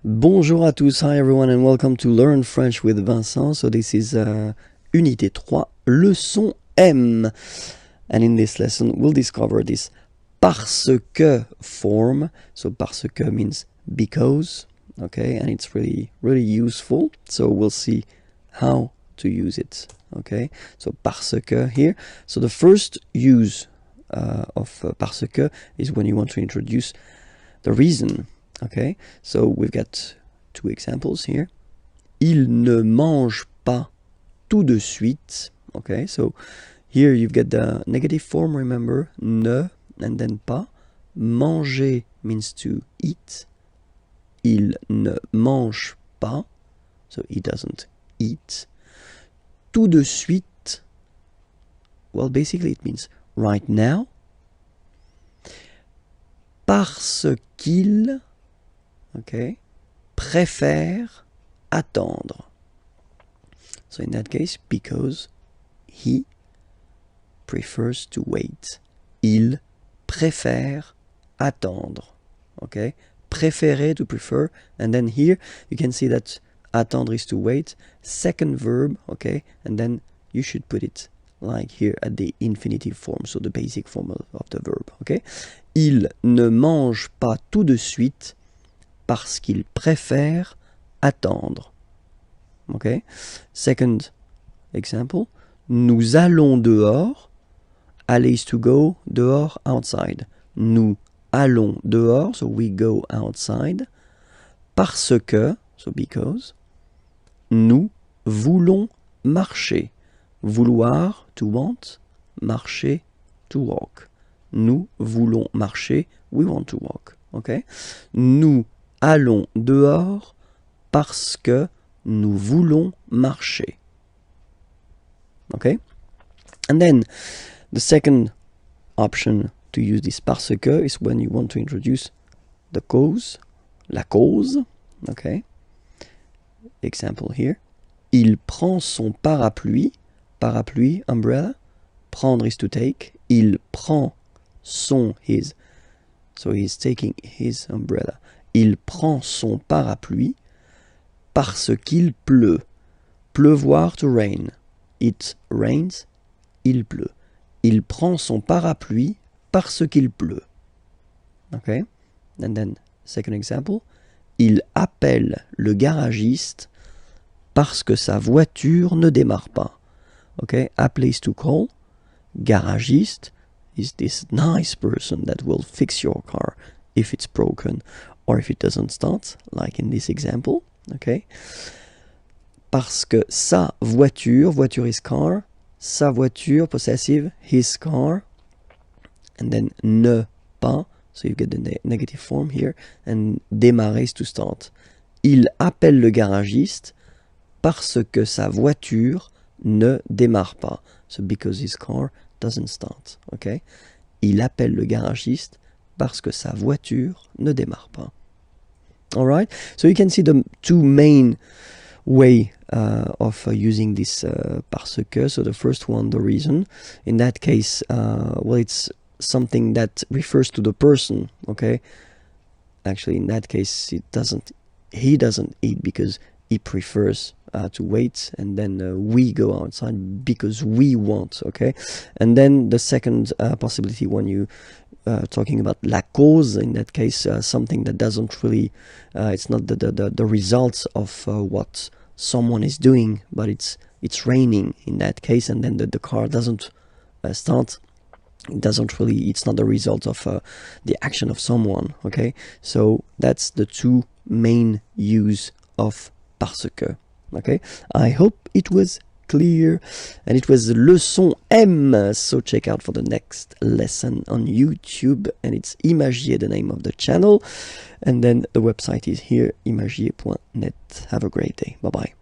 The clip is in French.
Bonjour à tous, hi everyone and welcome to Learn French with Vincent. So this is Unité 3, leçon M. And in this lesson we'll discover this parce que form. So parce que means because, okay, and it's really useful. So we'll see how to use it, okay. So parce que here. So the first use of parce que is when you want to introduce the reason. Okay, so we've got two examples here. Il ne mange pas tout de suite. Okay, so here you've got the negative form, remember, ne and then pas. Manger means to eat. Il ne mange pas, so he doesn't eat. Tout de suite, well, basically it means right now. Parce qu'il, okay, préfère attendre. So in that case, because he prefers to wait. Il préfère attendre. Okay, préférer, to prefer, and then here you can see that attendre is to wait. Second verb, okay, and then you should put it like here at the infinitive form, so the basic form of the verb, okay. Il ne mange pas tout de suite parce qu'il préfère attendre. Okay. Second example. Nous allons dehors. Aller is to go, dehors, outside. Nous allons dehors, so we go outside. Parce que, so because. Nous voulons marcher. Vouloir, to want. Marcher, to walk. Nous voulons marcher, we want to walk. Okay. Nous allons dehors parce que nous voulons marcher. Okay? And then the second option to use this parce que is when you want to introduce the cause, la cause. Okay? Example here. Il prend son parapluie. Parapluie, umbrella. Prendre is to take. Il prend son, his. So he's taking his umbrella. Il prend son parapluie parce qu'il pleut. Pleuvoir, to rain. It rains, il pleut. Il prend son parapluie parce qu'il pleut. Okay? And then, second example. Il appelle le garagiste parce que sa voiture ne démarre pas. Okay? Appeler is to call. Garagiste is this nice person that will fix your car if it's broken or if it doesn't start, like in this example, okay? Parce que sa voiture, voiture is car, sa voiture, possessive, his car, and then ne pas, so you get the negative form here, and démarrer is to start. Il appelle le garagiste parce que sa voiture ne démarre pas, so because his car doesn't start, okay? Il appelle le garagiste parce que sa voiture ne démarre pas. All right, so you can see the two main way of using this parce que. So the first one, the reason. In that case, well, it's something that refers to the person. Okay, actually, in that case, he doesn't eat because he prefers to wait, and then we go outside because we want. Okay, and then the second possibility, when you talking about la cause, in that case, something that doesn't really, it's not the results of what someone is doing, but it's raining in that case, and then the car doesn't start. It doesn't really, it's not the result of the action of someone. Okay, so that's the two main use of parce que. Okay, I hope it was clear, and it was leçon M, so check out for the next lesson on YouTube, and it's Imagier, the name of the channel, and then the website is here, imagier.net. Have a great day. Bye bye.